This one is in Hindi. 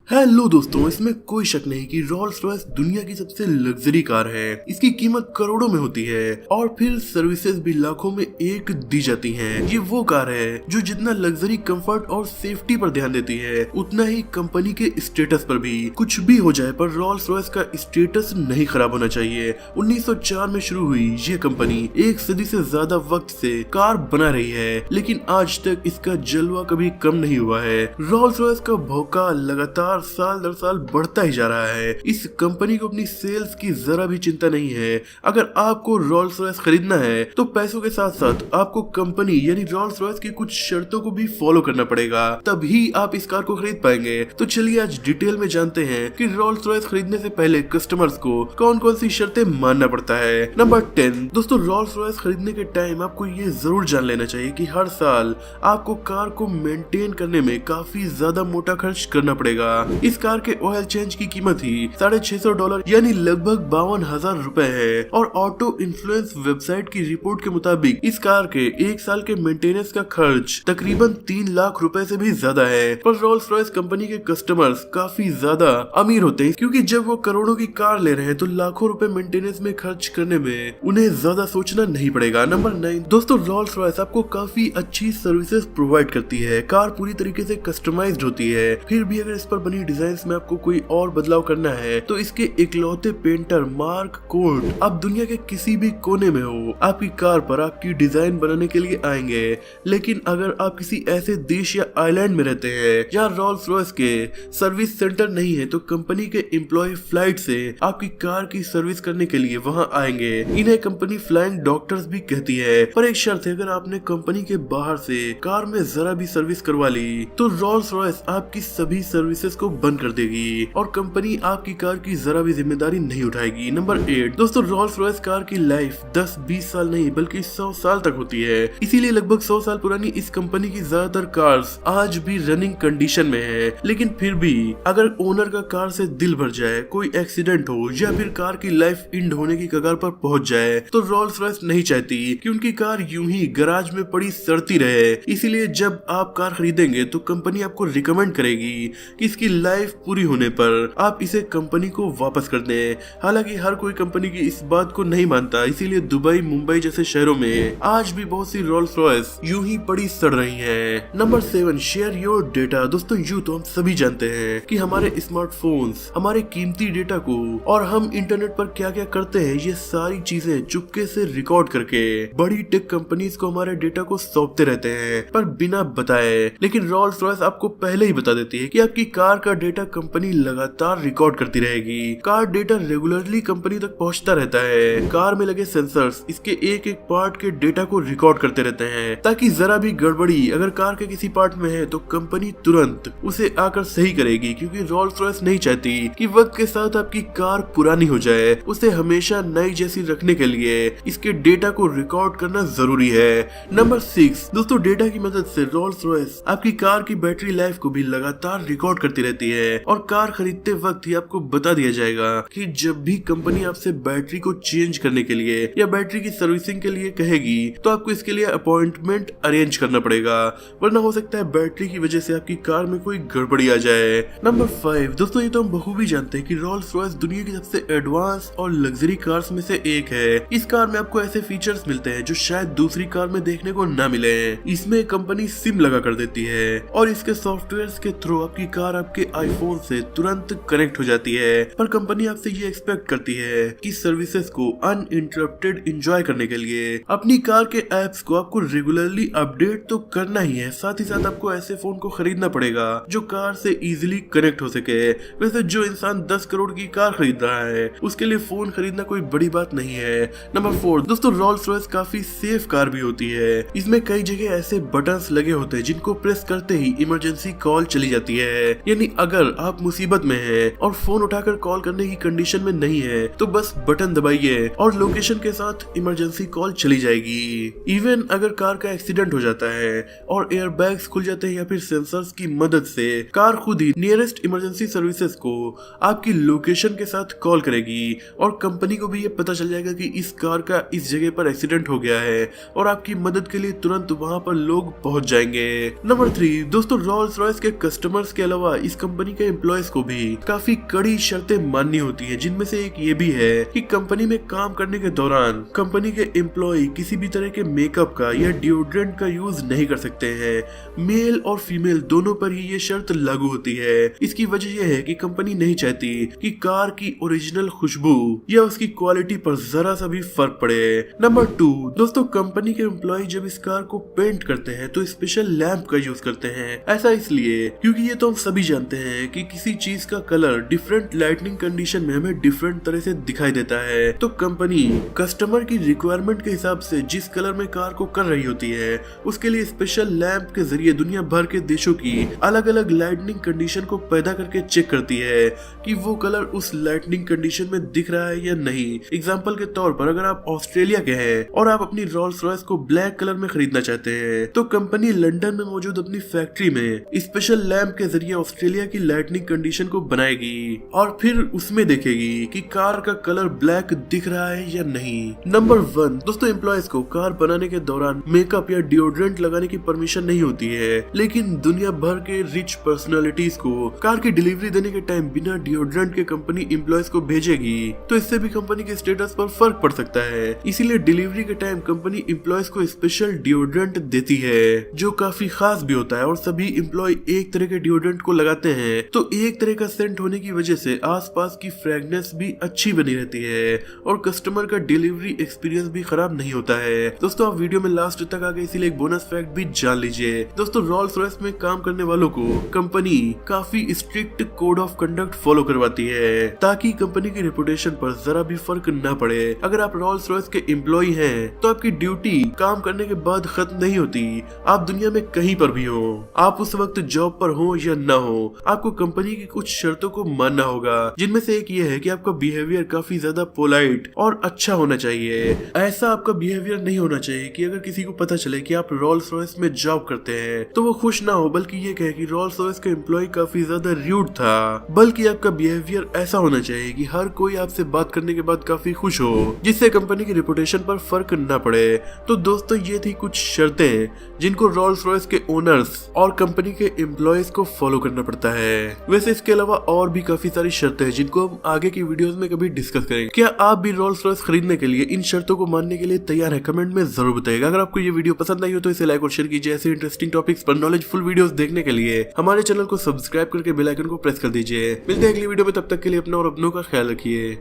हेलो दोस्तों, इसमें कोई शक नहीं कि रोल्स रॉयस दुनिया की सबसे लग्जरी कार है। इसकी कीमत करोड़ों में होती है और फिर सर्विसेज भी लाखों में एक दी जाती हैं। ये वो कार है जो जितना लग्जरी, कंफर्ट और सेफ्टी पर ध्यान देती है, उतना ही कंपनी के स्टेटस पर भी। कुछ भी हो जाए पर रोल्स रॉयस का स्टेटस नहीं खराब होना चाहिए। 1904 में शुरू हुई ये कंपनी एक सदी से ज्यादा वक्त से कार बना रही है, लेकिन आज तक इसका जलवा कभी कम नहीं हुआ है। रोल्स रॉयस का भौकाल लगातार साल दर साल बढ़ता ही जा रहा है। इस कंपनी को अपनी सेल्स की जरा भी चिंता नहीं है। अगर आपको रोल्स रॉयस खरीदना है तो पैसों के साथ साथ आपको कंपनी यानी रोल्स रॉयस की कुछ शर्तों को भी फॉलो करना पड़ेगा, तभी आप इस कार को खरीद पाएंगे। तो चलिए आज डिटेल में जानते हैं कि रोल्स रॉयस खरीदने से पहले कस्टमर्स को कौन कौन सी शर्तें मानना पड़ता है। नंबर 10 दोस्तों, रोल्स रॉयस खरीदने के टाइम आपको ये जरूर जान लेना चाहिए कि हर साल आपको कार को मेंटेन करने में काफी ज्यादा मोटा खर्च करना पड़ेगा। इस कार के ऑयल चेंज की कीमत ही $650 यानी लगभग 52,000 रुपए है और ऑटो इन्फ्लुएंस वेबसाइट की रिपोर्ट के मुताबिक इस कार के एक साल के मेंटेनेंस का खर्च तकरीबन 3 लाख रुपए से भी ज्यादा है। पर रोल्स रॉयस कंपनी के कस्टमर्स काफी ज्यादा अमीर होते हैं, क्योंकि जब वो करोड़ों की कार ले रहे हैं तो लाखों रुपए मेंटेनेंस में खर्च करने में उन्हें ज्यादा सोचना नहीं पड़ेगा। नंबर 9 दोस्तों, रोल्स रॉयस आपको काफी अच्छी सर्विसेज प्रोवाइड करती है। कार पूरी तरीके से कस्टमाइज्ड होती है, फिर भी अगर इस पर बनी डिजाइन में आपको कोई और बदलाव करना है तो इसके इकलौते पेंटर मार्क कोर्ट आप दुनिया के किसी भी कोने में हो, आपकी कार पर आपकी डिजाइन बनाने के लिए आएंगे। लेकिन अगर आप किसी ऐसे देश या आइलैंड में रहते हैं जहाँ रोल्स रॉयस के सर्विस सेंटर नहीं है, तो कंपनी के एम्प्लॉय फ्लाइट से आपकी कार की सर्विस करने के लिए वहाँ आएंगे। इन्हें कंपनी फ्लाइंग डॉक्टर्स भी कहती है। पर एक शर्त है, अगर आपने कंपनी के बाहर से कार में जरा भी सर्विस करवा ली तो रोल्स रॉयस आपकी सभी सर्विसेज को बंद कर देगी और कंपनी आपकी कार की जरा भी जिम्मेदारी नहीं उठाएगी। नंबर 8 दोस्तों, रोल्स रॉयस कार की लाइफ 10-20 साल नहीं बल्कि 100 साल तक होती है। इसीलिए लगभग 100 साल पुरानी इस कंपनी की ज्यादातर कार्स आज भी रनिंग कंडीशन में है। लेकिन फिर भी अगर ओनर का कार से दिल भर जाए, कोई एक्सीडेंट हो या फिर कार की लाइफ एंड होने की कगार पर पहुंच जाए, तो रोल्स रॉयस नहीं चाहती कि उनकी कार यूं ही गैराज में पड़ी सड़ती रहे। इसीलिए जब आप कार खरीदेंगे तो कंपनी आपको रिकमेंड करेगी कि इसकी लाइफ पूरी होने पर आप इसे कंपनी को वापस कर दें। हालांकि हर कोई कंपनी की इस बात को नहीं मानता, इसीलिए दुबई, मुंबई जैसे शहरों में आज भी बहुत सी रोल्स रॉयस यूं ही पड़ी सड़ रही हैं। नंबर 7 शेयर योर डेटा दोस्तों, यूं तो हम सभी जानते हैं कि हमारे स्मार्टफोन्स हमारे कीमती डेटा को और हम इंटरनेट पर क्या क्या करते हैं, ये सारी चीजें चुपके से रिकॉर्ड करके बड़ी टेक कंपनीज को हमारे डेटा को सौंपते रहते हैं, पर बिना बताए। लेकिन रोल्स रॉयस आपको पहले ही बता देती है कि आपकी कार का डेटा कंपनी लगातार रिकॉर्ड करती रहेगी। कार डेटा रेगुलरली कंपनी तक पहुंचता रहता है। कार में लगे सेंसर्स इसके एक एक पार्ट के डेटा को रिकॉर्ड करते रहते हैं, ताकि जरा भी गड़बड़ी अगर कार के किसी पार्ट में है तो कंपनी तुरंत उसे आकर सही करेगी। क्योंकि रोल्स रॉयस नहीं चाहती कि वक्त के साथ आपकी कार पुरानी हो जाए, उसे हमेशा नई जैसी रखने के लिए इसके डेटा को रिकॉर्ड करना जरूरी है। नंबर 6 दोस्तों, डेटा की मदद से रोल्स रॉयस आपकी कार की बैटरी लाइफ को भी लगातार रिकॉर्ड करती रहती है और कार खरीदते वक्त ही आपको बता दिया जाएगा कि जब भी कंपनी आपसे बैटरी को चेंज करने के लिए या बैटरी की सर्विसिंग के लिए कहेगी तो आपको इसके लिए अपॉइंटमेंट अरेंज करना पड़ेगा, वरना हो सकता है बैटरी की वजह से आपकी कार में कोई गड़बड़ी आ जाए। नंबर 5 दोस्तों, ये तो हम बखूबी जानते हैं कि रोल्स रॉयस दुनिया की सबसे एडवांस और लग्जरी कार्स में से एक है। इस कार में आपको ऐसे फीचर्स मिलते हैं जो शायद दूसरी कार में देखने को न मिले। इसमें कंपनी सिम लगा कर देती है और इसके सॉफ्टवेयर के थ्रू आपकी कार आपके आईफोन से तुरंत कनेक्ट हो जाती है। पर कंपनी आपसे ये एक्सपेक्ट करती है कि सर्विसेज को अनइंटरप्टेड एंजॉय करने के लिए अपनी कार के एप्स को आपको रेगुलरली अपडेट तो करना ही है। साथ ही साथ आपको ऐसे फोन को खरीदना पड़ेगा जो कार से इजीली कनेक्ट हो सके। वैसे जो इंसान 10 करोड़ की कार खरीद रहा है उसके लिए फोन खरीदना कोई बड़ी बात नहीं है। नंबर 4 दोस्तों, रोल्स रॉयस काफी सेफ कार भी होती है। इसमें कई जगह ऐसे बटन्स लगे होते हैं जिनको प्रेस करते ही इमरजेंसी कॉल चली जाती है। यानी अगर आप मुसीबत में हैं और फोन उठाकर कॉल करने की कंडीशन में नहीं है तो बस बटन दबाइए और लोकेशन के साथ इमरजेंसी कॉल चली जाएगी। इवन अगर कार का एक्सीडेंट हो जाता है और एयर बैग्स खुल जाते हैं या फिर सेंसर्स की मदद से कार खुद ही नियरेस्ट इमरजेंसी सर्विसेज को आपकी लोकेशन के साथ कॉल करेगी और कंपनी को भी ये पता चल जाएगा कि इस कार का इस जगह पर एक्सीडेंट हो गया है और आपकी मदद के लिए तुरंत वहां पर लोग पहुंच जाएंगे। नंबर 3 दोस्तों, रोल्स रॉयस के कस्टमर्स के अलावा इस कंपनी के एम्प्लॉयज को भी काफी कड़ी शर्तें माननी होती है, जिनमें से एक ये भी है कि कंपनी में काम करने के दौरान कंपनी के एम्प्लॉय किसी भी तरह के मेकअप का या डिओड्रेंट का यूज नहीं कर सकते हैं। मेल और फीमेल दोनों पर ही ये शर्त लागू होती है। इसकी वजह यह है कि कंपनी नहीं चाहती कि कार की ओरिजिनल खुशबू या उसकी क्वालिटी पर जरा सा भी फर्क पड़े। नंबर 2 दोस्तों, कंपनी के एम्प्लॉय जब इस कार को पेंट करते हैं तो स्पेशल लैंप का यूज करते हैं। ऐसा इसलिए क्योंकि ये तो हम सभी जानते हैं कि किसी चीज का कलर डिफरेंट लाइटनिंग कंडीशन में हमें डिफरेंट तरह से दिखाई देता है। तो कंपनी कस्टमर की रिक्वायरमेंट के हिसाब से जिस कलर में कार को कर रही होती है उसके लिए स्पेशल लैंप के जरिए दुनिया भर के देशों की अलग अलग लाइटनिंग कंडीशन को पैदा करके चेक करती है कि वो कलर उस लाइटनिंग कंडीशन में दिख रहा है या नहीं। एग्जाम्पल के तौर पर अगर आप ऑस्ट्रेलिया के हैं और आप अपनी रोल्स रॉयस को ब्लैक कलर में खरीदना चाहते हैं तो कंपनी लंदन में मौजूद अपनी फैक्ट्री में स्पेशल लैंप के जरिए ऑस्ट्रेलिया की लाइटनिंग कंडीशन को बनाएगी और फिर उसमें देखेगी कि कार का कलर ब्लैक दिख रहा है या नहीं। नंबर 1 दोस्तों, एम्प्लॉयज को कार बनाने के दौरान मेकअप या डिओड्रेंट लगाने की परमिशन नहीं होती है, लेकिन दुनिया भर के रिच पर्सनालिटीज को कार की डिलीवरी देने के टाइम बिना डिओड्रेंट के कंपनी एम्प्लॉयज को भेजेगी तो इससे भी कंपनी के स्टेटस पर फर्क पड़ सकता है। इसीलिए डिलीवरी के टाइम कंपनी एम्प्लॉयज को स्पेशल डिओड्रेंट देती है जो काफी खास भी होता है और सभी एम्प्लॉय एक तरह के डिओड्रेंट को लगाते हैं तो एक तरह का सेंट होने की वजह से आसपास की फ्रेगनेंस भी अच्छी बनी रहती है और कस्टमर का डिलीवरी एक्सपीरियंस भी खराब नहीं होता है। दोस्तों आप वीडियो में लास्ट तक आ गए इसीलिए एक बोनस फैक्ट भी जान लीजिए। दोस्तों रोल्स रॉयस में काम करने वालों को कंपनी काफी strict code of conduct follow करवाती है ताकि कंपनी की रेपुटेशन पर जरा भी फर्क न पड़े। अगर आप रोल्स रॉयस के एम्प्लॉय हैं तो आपकी ड्यूटी काम करने के बाद खत्म नहीं होती। आप दुनिया में कहीं पर भी हो, आप उस वक्त जॉब पर हो या न हो, आपको कंपनी की कुछ शर्तों को मानना होगा, जिनमें से एक ये है कि आपका बिहेवियर काफी ज्यादा पोलाइट और अच्छा होना चाहिए। ऐसा आपका बिहेवियर नहीं होना चाहिए कि अगर किसी को पता चले कि आप रोल्स रॉयस में जॉब करते हैं तो वो खुश ना हो बल्कि ये कहे कि रोल्स रॉयस का एम्प्लॉय काफी ज्यादा रूड था। बल्कि आपका बिहेवियर ऐसा होना चाहिए कि हर कोई आपसे बात करने के बाद काफी खुश हो, जिससे कंपनी की रेपुटेशन पर फर्क न पड़े। तो दोस्तों ये थी कुछ शर्तें जिनको रोल्स रॉयस के ओनर्स और कंपनी के एम्प्लॉयज को फॉलो करना पड़ता है। वैसे इसके अलावा और भी काफी सारी शर्तें हैं जिनको हम आगे की वीडियोस में कभी डिस्कस करेंगे। क्या आप भी रोल्स रॉयस खरीदने के लिए इन शर्तों को मानने के लिए तैयार है? कमेंट में जरूर बताइएगा। अगर आपको ये वीडियो पसंद आई हो तो इसे लाइक और शेयर कीजिए। ऐसे इंटरेस्टिंग टॉपिक्स पर नॉलेजफुल वीडियोस देखने के लिए हमारे चैनल को सब्सक्राइब करके बेल आइकन को प्रेस कर दीजिए। मिलते हैं अगली वीडियो में, तब तक के लिए अपना और अपनों का ख्याल रखिए।